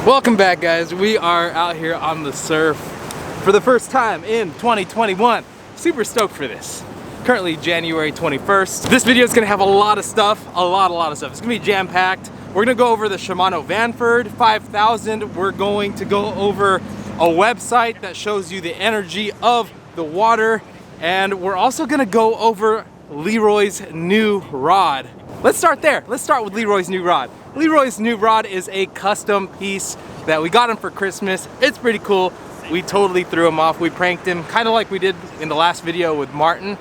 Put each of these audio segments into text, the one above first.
Welcome back, guys. We are out here on the surf for the first time in 2021. Super stoked for this. Currently January 21st. This video is gonna have a lot of stuff, a lot of stuff. It's gonna be jam-packed. We're gonna go over the Shimano Vanford 5000. We're going to go over a website that shows you the energy of the water. And we're also gonna go over Leroy's new rod. Let's start there. Let's start with Leroy's new rod. Leroy's new rod is a custom piece that we got him for Christmas. It's pretty cool. We totally threw him off. We pranked him, kind of like we did in the last video with Martin.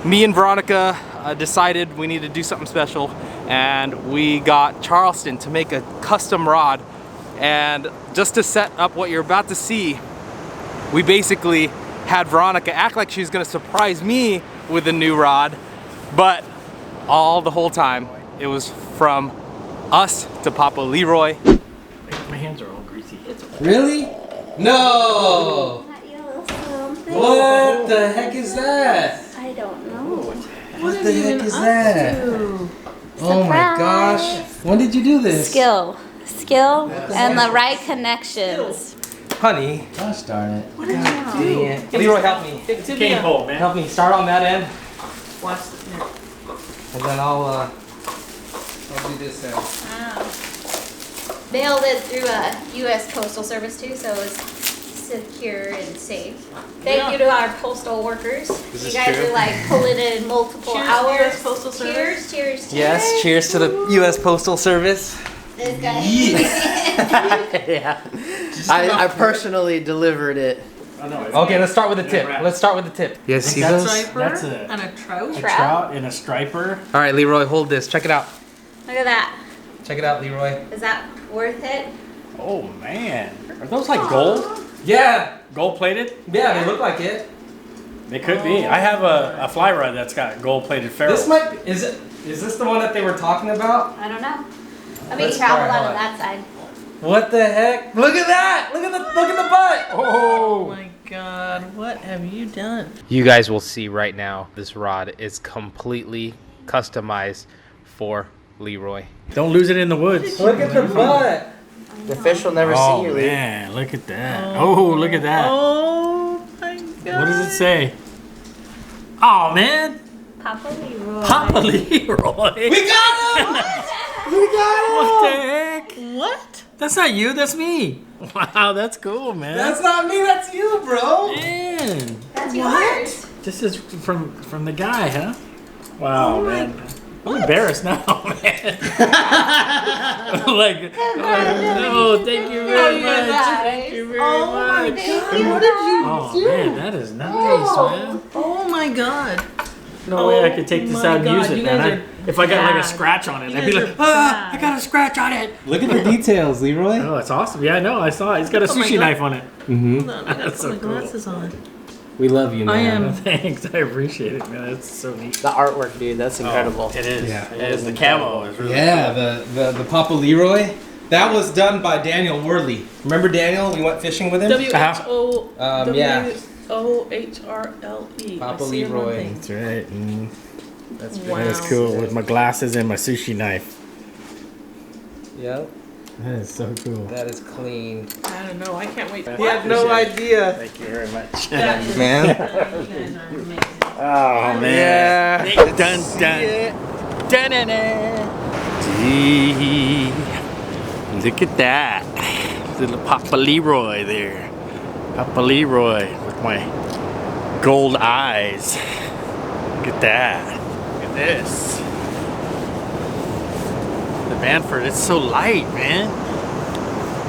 Me and Veronica decided we need to do something special, and we got Charleston to make a custom rod. And just to set up what you're about to see, we basically had Veronica act like she's gonna surprise me with a new rod, but all the whole time it was from us to Papa Leroy. My hands are all greasy. Really? No! What the heck is that? I don't know. What the heck is that? Oh my gosh. When did you do this? Skill and the right connections. Honey. Gosh darn it. What did you Dang it. Leroy, help me. Cane pole, man. Help me. Start on that end. Watch this. And then I'll do this end. Wow. Mailed it through a U.S. Postal Service too, so it's secure and safe. Thank you to our postal workers. You guys are like pulling in multiple hours. Cheers, Postal Service. Cheers. Yes, cheers to the U.S. Postal Service. This guy. Yeah. I personally delivered it. Oh, no, it's Okay, let's start with the tip. wrapped. Let's start with the tip. Yes, see that's those? right. That's a- and a trout. a trout and a striper. All right, Leroy, hold this. Check it out. Look at that. Check it out, Leroy. Is that worth it? Oh man, are those like gold? Yeah. Gold plated? Yeah, they look like it. They could be. I have a fly rod that's got gold plated ferrules. This might be, is this the one that they were talking about? I don't know. Let me Let's travel try, out hold of on. that side. What the heck? Look at that! Look at the butt! Oh my God! What have you done? You guys will see right now, this rod is completely customized for Leroy. Don't lose it in the woods. Look at the butt! The fish will never Oh see you. Lee. man, look at that. Oh, look at that. Oh my God! What does it say? Oh man, Papa Leroy. Papa Leroy. We got him! We got him! What the heck? What? That's not you, that's me. Wow, that's cool, man. That's not me, that's you, bro! Man, That's yours. this is from the guy, huh? Wow, man. I'm embarrassed now, man. like, oh, thank you very much. Thank you very much. What did you Oh do? man, that is nice, man. Oh my God! No way I could take this my out and use God, it, you man. guys are If I got like a bad. scratch on it, I'd be guys like, are ah, I bad. got a scratch on it. Look at the details, Leroy. Oh, it's awesome. Yeah, I know. I saw it. He's got a Oh my sushi God. knife on it. Mm-hmm. Hold on, I got That's so my cool. glasses on. We love you, man. I am. Thanks. I appreciate it, man. That's so neat. The artwork, dude. That's incredible. It is. Yeah. It is. The camo is really Yeah, the Papa Leroy. That was done by Daniel Worley. Remember Daniel? We went fishing with him? WHO Yeah. WHORLE. Papa I see him on Leroy. things. That's right. That's Wow. That's cool with my glasses and my sushi knife. Yep. That is so cool. That is clean. I don't know. I can't wait. He had no idea. Thank you very much. Man. You guys are amazing. Oh Yeah. Dun dun. Dun dun dun. Gee. Look at that. Little Papa Leroy there. Papa Leroy with my gold eyes. Look at that. Look at this. The Vanford, it's so light, man.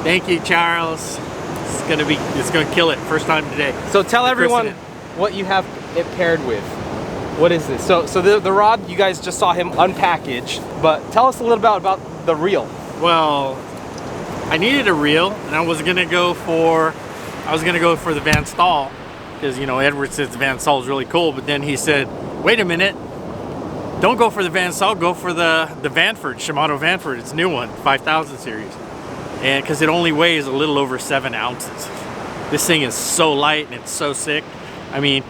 Thank you, Charles. It's gonna kill it. First time today. So tell everyone what you have it paired with. What is this? So the rod, you guys just saw him unpackage, but tell us a little bit about the reel. Well, I needed a reel, and I was gonna go for the Van Staal, because you know Edward says the Van Staal is really cool, but then he said, wait a minute, don't go for the Van Staal, go for the Vanford, Shimano Vanford. It's a new one, 5000 series, and because it only weighs a little over 7 ounces. This thing is so light and it's so sick. I mean,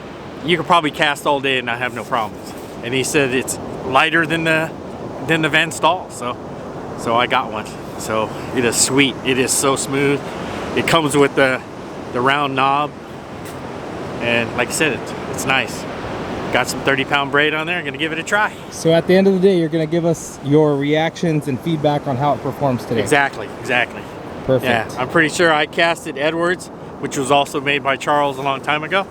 you could probably cast all day and not have no problems. And he said it's lighter than the Van Staal, so I got one. So it is sweet. It is so smooth. It comes with the round knob, and like I said, it's nice. Got some 30-pound braid on there. I'm gonna give it a try. So at the end of the day, you're gonna give us your reactions and feedback on how it performs today. Exactly. Perfect. Yeah, I'm pretty sure I casted Edwards, which was also made by Charles a long time ago,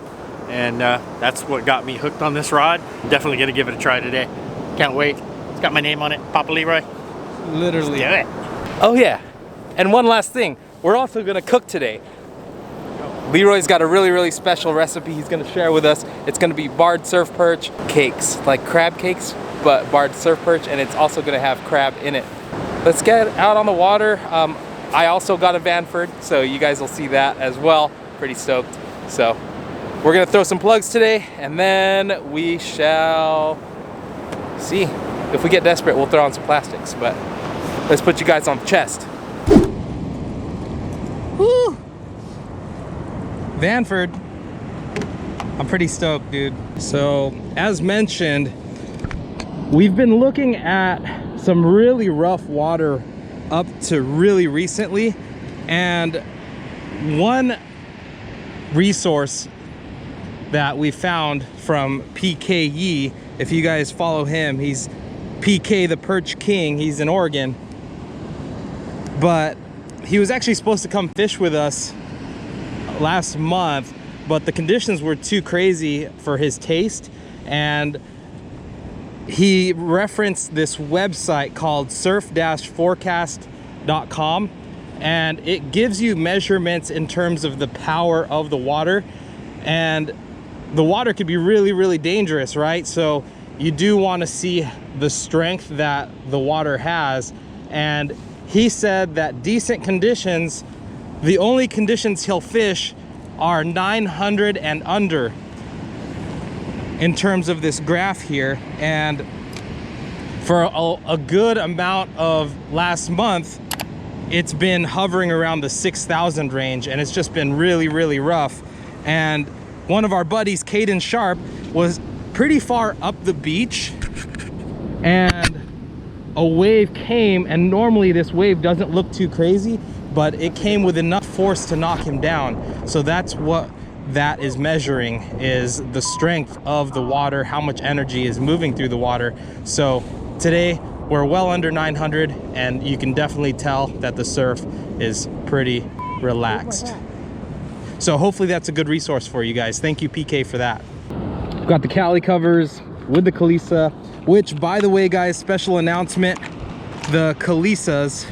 and that's what got me hooked on this rod. Definitely gonna give it a try today. Can't wait. It's got my name on it, Papa Leroy. Literally. Let's do it. Oh yeah, and one last thing. We're also gonna cook today. Leroy's got a really special recipe he's gonna share with us. It's gonna be barred surf perch cakes, like crab cakes, but barred surf perch, and it's also gonna have crab in it. Let's get out on the water. I also got a Vanford, so you guys will see that as well. Pretty stoked. So we're gonna throw some plugs today, and then we shall see. If we get desperate, we'll throw on some plastics, but let's put you guys on the chest. Woo! Vanford. I'm pretty stoked, dude. So, as mentioned, we've been looking at some really rough water up to really recently, and one resource that we found from PKE, if you guys follow him, he's PK the Perch King, he's in Oregon, but he was actually supposed to come fish with us last month, but the conditions were too crazy for his taste, and he referenced this website called surf-forecast.com, and it gives you measurements in terms of the power of the water, and the water could be really dangerous, right? So you do want to see the strength that the water has, and he said that decent conditions, the only conditions he'll fish are 900 and under in terms of this graph here. And for a good amount of last month, it's been hovering around the 6,000 range, and it's just been really rough. And one of our buddies, Caden Sharp, was pretty far up the beach, and a wave came, and normally this wave doesn't look too crazy, but it came with enough force to knock him down. So that's what that is measuring, is the strength of the water, how much energy is moving through the water. So today we're well under 900, and you can definitely tell that the surf is pretty relaxed. So hopefully that's a good resource for you guys. Thank you, PK, for that. We've got the Cali covers with the Kalisa, which, by the way, guys, special announcement, the Kalisas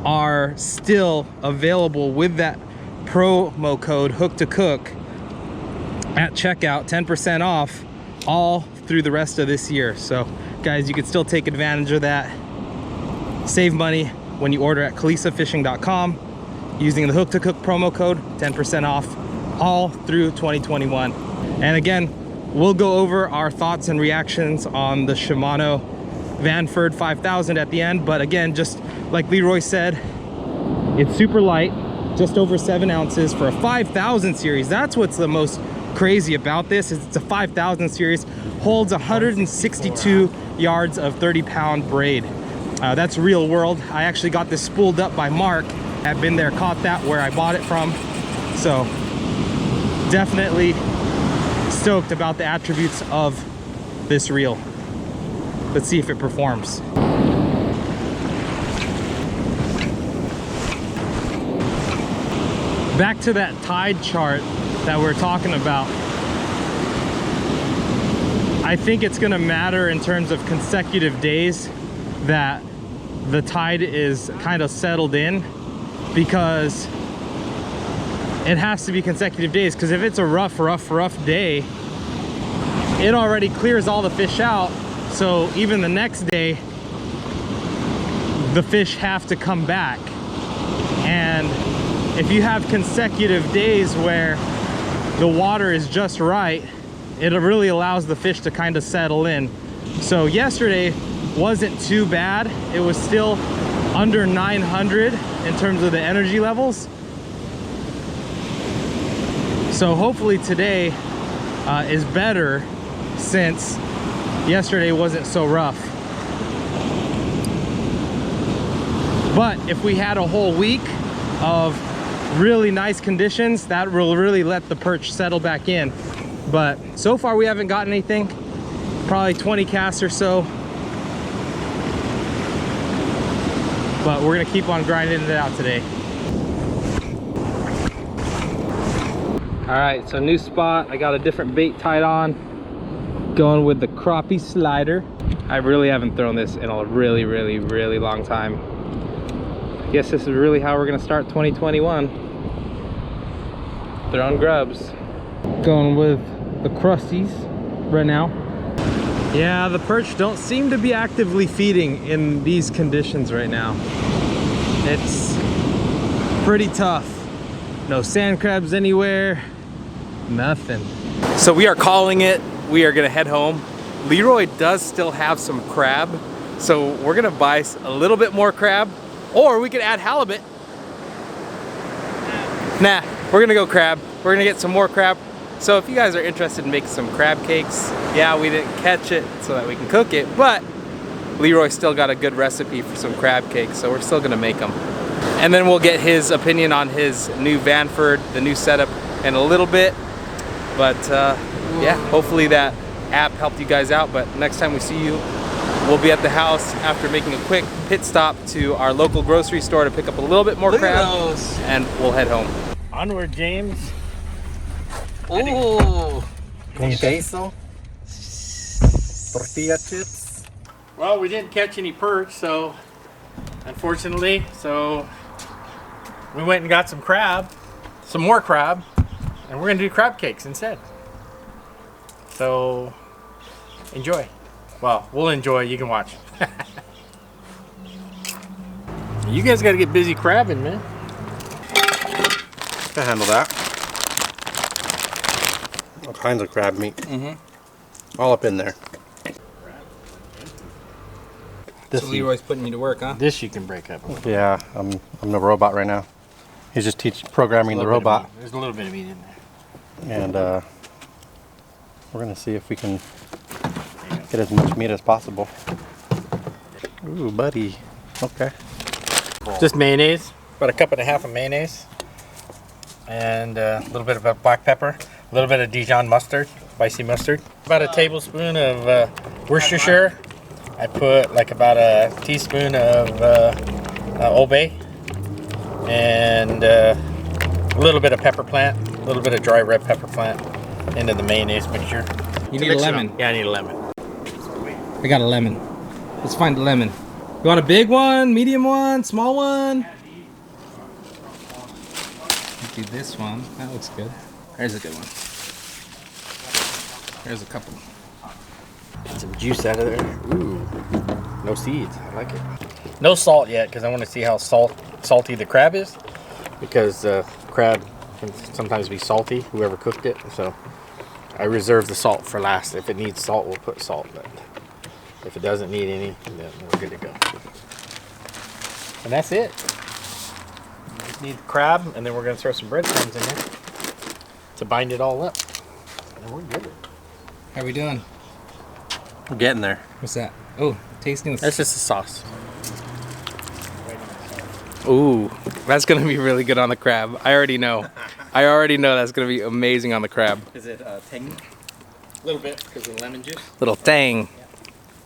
are still available with that promo code Hook to Cook at checkout, 10% off all through the rest of this year. So guys, you can still take advantage of that. Save money when you order at kalisafishing.com using the Hook to Cook promo code, 10% off all through 2021. And again, we'll go over our thoughts and reactions on the Shimano Vanford 5000 at the end, but again, just like Leroy said, it's super light, just over 7 ounces for a 5000 series. That's what's the most crazy about this, is it's a 5000 series, holds 162 yards of 30-pound braid. That's real world. I actually got this spooled up by Mark. I've been there, caught that where I bought it from. So definitely stoked about the attributes of this reel. Let's see if it performs. Back to that tide chart that we're talking about. I think it's gonna matter in terms of consecutive days that the tide is kind of settled in, because it has to be consecutive days, because if it's a rough day, it already clears all the fish out. So even the next day, the fish have to come back. And if you have consecutive days where the water is just right, it really allows the fish to kind of settle in. So yesterday wasn't too bad. It was still under 900 in terms of the energy levels. So hopefully today is better, since yesterday wasn't so rough. But if we had a whole week of really nice conditions, that will really let the perch settle back in. But so far we haven't gotten anything. Probably 20 casts or so. But we're gonna keep on grinding it out today. All right, so new spot. I got a different bait tied on. Going with the crappie slider. I really haven't thrown this in a really long time. I guess this is really how we're gonna start 2021. Throwing grubs. Going with the crusties right now. Yeah, the perch don't seem to be actively feeding in these conditions right now. It's pretty tough. No sand crabs anywhere, nothing. So we are calling it. We are gonna head home. Leroy does still have some crab, so we're gonna buy a little bit more crab, or we could add halibut. Nah, we're gonna go crab. We're gonna get some more crab. So if you guys are interested in making some crab cakes, yeah, we didn't catch it so that we can cook it, but Leroy still got a good recipe for some crab cakes, so we're still gonna make them. And then we'll get his opinion on his new Vanford, the new setup, in a little bit. But yeah, hopefully that app helped you guys out. But next time we see you, we'll be at the house after making a quick pit stop to our local grocery store to pick up a little bit more crab, and we'll head home. Onward, James. Ooh. Con queso. Tortilla chips. Well, we didn't catch any perch, so unfortunately, so we went and got some crab, some more crab, and we're gonna do crab cakes instead. So enjoy. Well, we'll enjoy. You can watch. You guys got to get busy crabbing, man. Can handle that. All kinds of crab meat. All up in there. So Leroy's putting you to work, huh? This you can break up. Yeah, I'm the robot right now. He's just programming the robot. There's a little bit of meat in there. And we're gonna see if we can get as much meat as possible. Ooh, buddy. Okay. Just mayonnaise, about a cup and a half of mayonnaise, and a little bit of black pepper, a little bit of Dijon mustard, spicy mustard, about a tablespoon of Worcestershire. I put like about a teaspoon of Old Bay, and a little bit of pepper plant, a little bit of dry red pepper plant into the mayonnaise mixture. You need a lemon. Yeah, I need a lemon. I got a lemon. Let's find a lemon. You want a big one, medium one, small one? Let's do this one. That looks good. There's a good one. There's a couple. Get some juice out of there. Ooh, no seeds. I like it. No salt yet, because I want to see how salty the crab is. Because crab can sometimes be salty, whoever cooked it. So I reserve the salt for last. If it needs salt, we'll put salt. But if it doesn't need any, then we're good to go. And that's it. We just need the crab, and then we're going to throw some breadcrumbs in there to bind it all up. And we're good. How are we doing? We're getting there. What's that? Oh, tasting. That's just the sauce. Ooh, that's gonna be really good on the crab. I already know. I already know that's gonna be amazing on the crab. Is it tangy? A little bit because of the lemon juice. Little tang.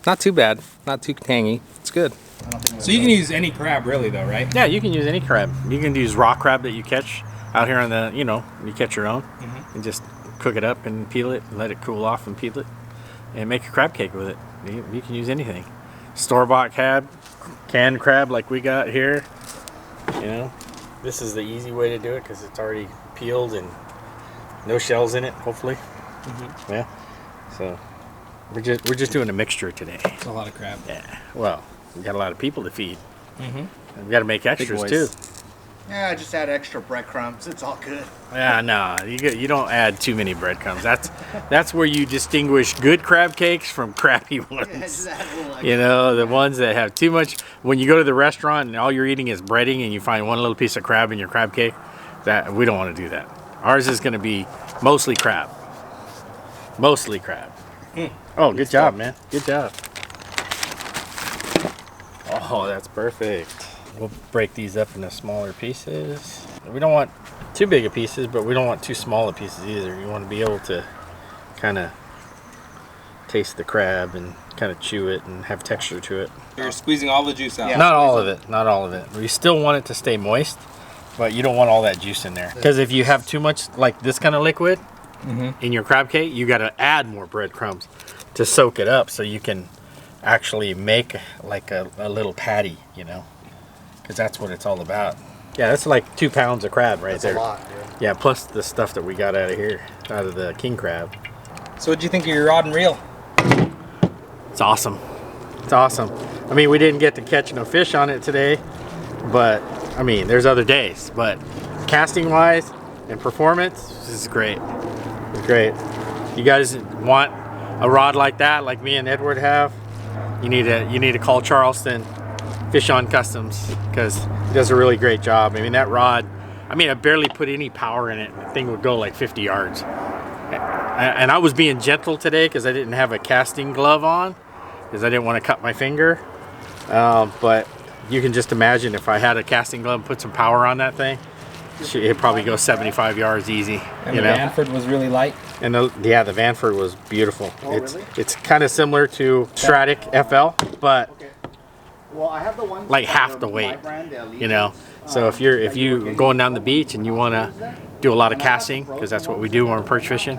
Not too bad. Not too tangy. It's good. So you can use any crab really though, right? Yeah, you can use any crab. You can use raw crab that you catch out here on the, you catch your own, and just cook it up and peel it and let it cool off and peel it and make a crab cake with it. You can use anything. Store-bought crab, canned crab like we got here. This is the easy way to do it because it's already peeled and no shells in it, hopefully. Yeah. So we're just doing a mixture today. It's a lot of crab. Yeah. Well, we got a lot of people to feed. And we got to make extras too. Yeah, just add extra breadcrumbs. It's all good. Yeah, no, you don't add too many breadcrumbs. That's where you distinguish good crab cakes from crappy ones. Yeah, just add a little extra. The ones that have too much. When you go to the restaurant and all you're eating is breading, and you find one little piece of crab in your crab cake, that we don't want to do that. Ours is going to be mostly crab. Mostly crab. Oh, good job, man. Good job. Oh, that's perfect. we'll break these up into smaller pieces. We don't want too big of pieces, but we don't want too small of pieces either. You want to be able to kind of taste the crab and kind of chew it and have texture to it. You're squeezing all the juice out. Yeah, not all of it, not all of it. We still want it to stay moist, but you don't want all that juice in there. Because if you have too much like this kind of liquid in your crab cake, you got to add more breadcrumbs to soak it up so you can actually make like a little patty, you know, because that's what it's all about. Yeah, that's like 2 pounds of crab right there. That's a lot, dude. Yeah, plus the stuff that we got out of here, out of the king crab. So what'd you think of your rod and reel? It's awesome. It's awesome. I mean, we didn't get to catch no fish on it today, but I mean, there's other days. But casting wise and performance, this is great. It's great. You guys want a rod like that, like me and Edward have? You need to call Charleston Fish on Customs because he does a really great job. I mean, that rod, I mean, I barely put any power in it. The thing would go like 50 yards. And I was being gentle today because I didn't have a casting glove on because I didn't want to cut my finger. But you can just imagine if I had a casting glove and put some power on that thing, it'd probably go 75 yards easy. And the Vanford was really light. And the Vanford was beautiful. It's kind of similar to Stratic FL, but Well, I have the one like half the weight, you know. So if you're going down the beach and you want to do a lot of casting, because that's what we do when we're perch fishing,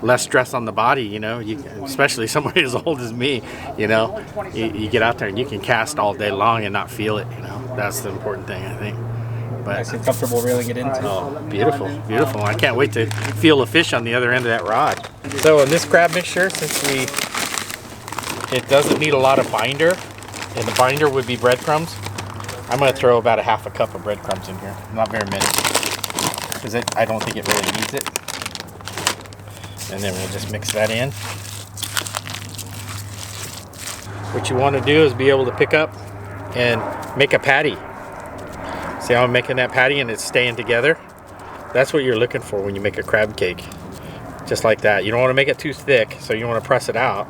less stress on the body, you know. Especially somebody as old as me, you know. You get out there and you can cast all day long and not feel it, you know. That's the important thing, I think. But Nice and comfortable reeling it into. oh, beautiful, beautiful. I can't wait to feel a fish on the other end of that rod. So in this crab mixture, since it doesn't need a lot of binder, and the binder would be breadcrumbs, I'm going to throw about a half a cup of breadcrumbs in here. Not very many, because I don't think it really needs it. And then we'll just mix that in. What you want to do is be able to pick up and make a patty. See how I'm making that patty and it's staying together? That's what you're looking for when you make a crab cake. Just like that. You don't want to make it too thick, so you want to press it out.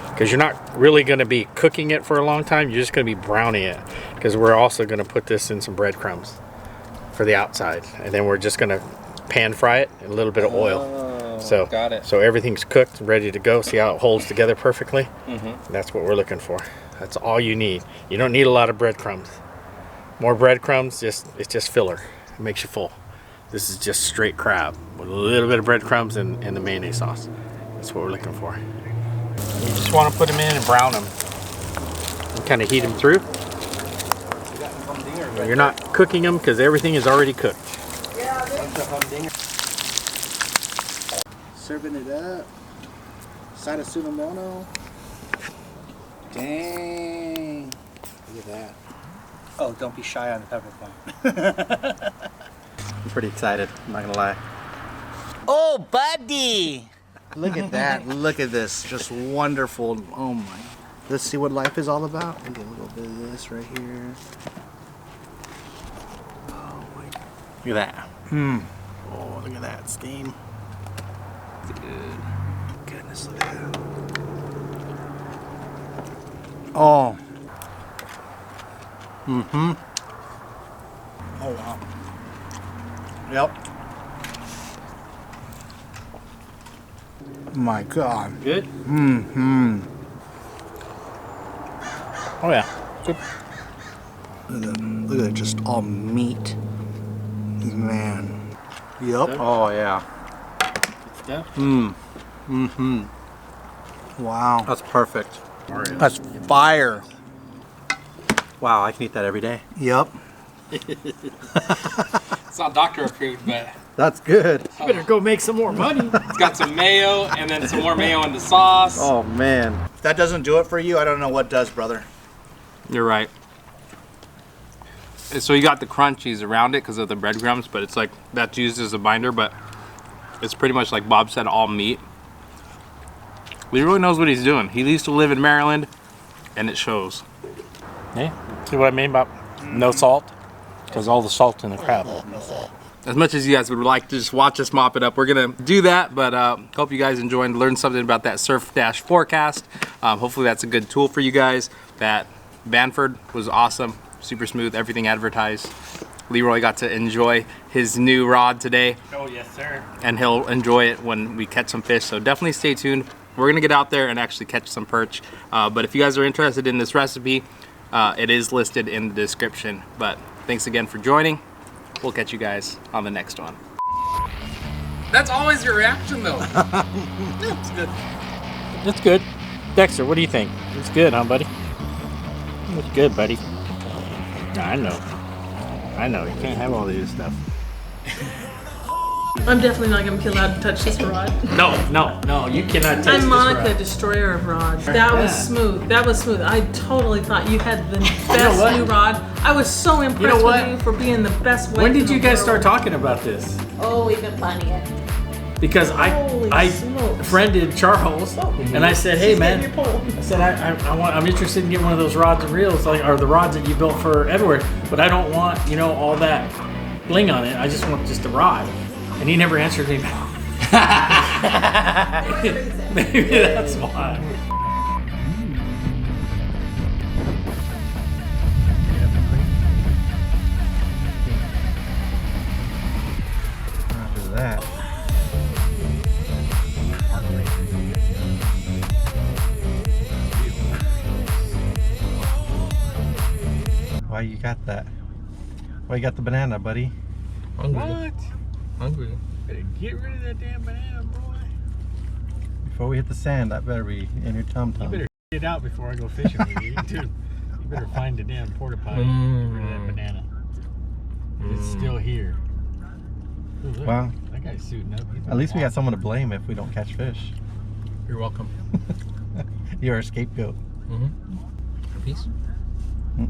Because you're not really going to be cooking it for a long time. You're just going to be browning it. Because we're also going to put this in some breadcrumbs for the outside. And then we're just going to pan fry it in a little bit of oil. So, got it. So everything's cooked, ready to go. See how it holds together perfectly? That's what we're looking for. That's all you need. You don't need a lot of breadcrumbs. More breadcrumbs, it's just filler. It makes you full. This is just straight crab with a little bit of breadcrumbs and the mayonnaise sauce. That's what we're looking for. You just want to put them in and brown them. And kind of heat them through. You're not cooking them because everything is already cooked. Serving it up. Side of Sunamono. Dang. Look at that. Oh, don't be shy on the pepper plant. I'm pretty excited, I'm not gonna lie. Oh, buddy! Look at that. Look at this. Just wonderful. Oh my. Let's see what life is all about. Look at a little bit of this right here. Oh my. Look at that. Oh, look at that steam. Dude. Goodness, look at that. Oh. Oh, wow. Yep. My God. Good? Oh yeah. Good. Look at it, just all meat. Man. Yep. Oh yeah. Good stuff. Wow. That's perfect. That's fire. Wow, I can eat that every day. Yep. It's not doctor approved, but That's good. You better go make some more money. it's got some mayo and then some more mayo in the sauce. Oh man. If that doesn't do it for you, I don't know what does, brother. You're right. So you got the crunchies around it because of the breadcrumbs, but it's like that's used as a binder, but it's pretty much like Bob said, all meat. He really knows what he's doing. He used to live in Maryland, and it shows. Yeah. See what I mean about no salt? Because all the salt in the crab. As much as you guys would like to just watch us mop it up, we're gonna do that, but hope you guys enjoyed and learned something about that surf dash forecast. Hopefully that's a good tool for you guys. That Vanford was awesome. super smooth, everything advertised. Leroy got to enjoy his new rod today. Oh, yes, sir. And he'll enjoy it when we catch some fish, so definitely stay tuned. We're gonna get out there and actually catch some perch. But if you guys are interested in this recipe, it is listed in the description. But thanks again for joining. We'll catch you guys on the next one. That's always your reaction though. It's good. It's good. Dexter, what do you think? It's good, huh, buddy? It's good, buddy. I know. You can't have all this stuff. I'm definitely not going to be allowed to touch this rod. No. You cannot touch I'm this Monica, rod. destroyer of rods. That was smooth. That was smooth. I totally thought you had the best what? new rod. I was so impressed what? with you for being the best way. When did you guys start talking about this? Oh, we've been planning it. Because Holy I smokes. friended Charles, and I said, "Hey man," Your pole. I said, I'm interested in getting one of those rods and reels, like, or the rods that you built for Edward, but I don't want, you know, all that bling on it. I just want just a rod." And he never answered me. Maybe that's why. After that. Why you got that? Why you got the banana, buddy? What? Hungry. Better get rid of that damn banana, boy. Before we hit the sand, that better be in your tum You tum. better get out before I go fishing with you, too. You better find the damn porta potty and get rid of that banana. It's still here. Ooh, look, Well, that guy's suiting up. He's at least we got awesome. someone to blame if we don't catch fish. You're welcome. You're a scapegoat. Peace. No,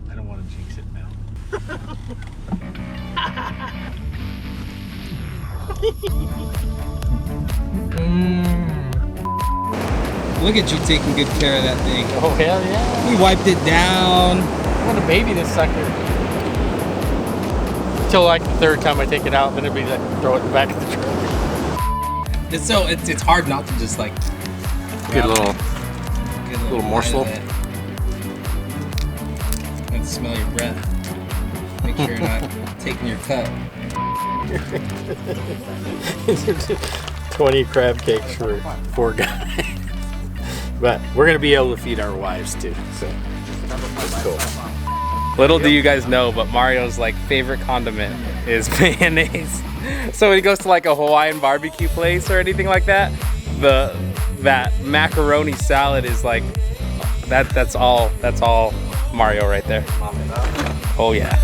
I don't want to jinx it now. Look at you taking good care of that thing. Oh, hell yeah. We wiped it down. I want to baby this sucker. Until like the third time I take it out, then it'll be like throw it back in the truck. It's hard not to just like Good little. get a little morsel. bite of it. And smell your breath. Make sure you're not taking your cut. 20 crab cakes for 4 guys. But we're gonna be able to feed our wives too, so that's cool. Little do you guys know, but Mario's like favorite condiment is mayonnaise. So when he goes to like a Hawaiian barbecue place or anything like that, that macaroni salad is like that's all Mario right there. Oh yeah.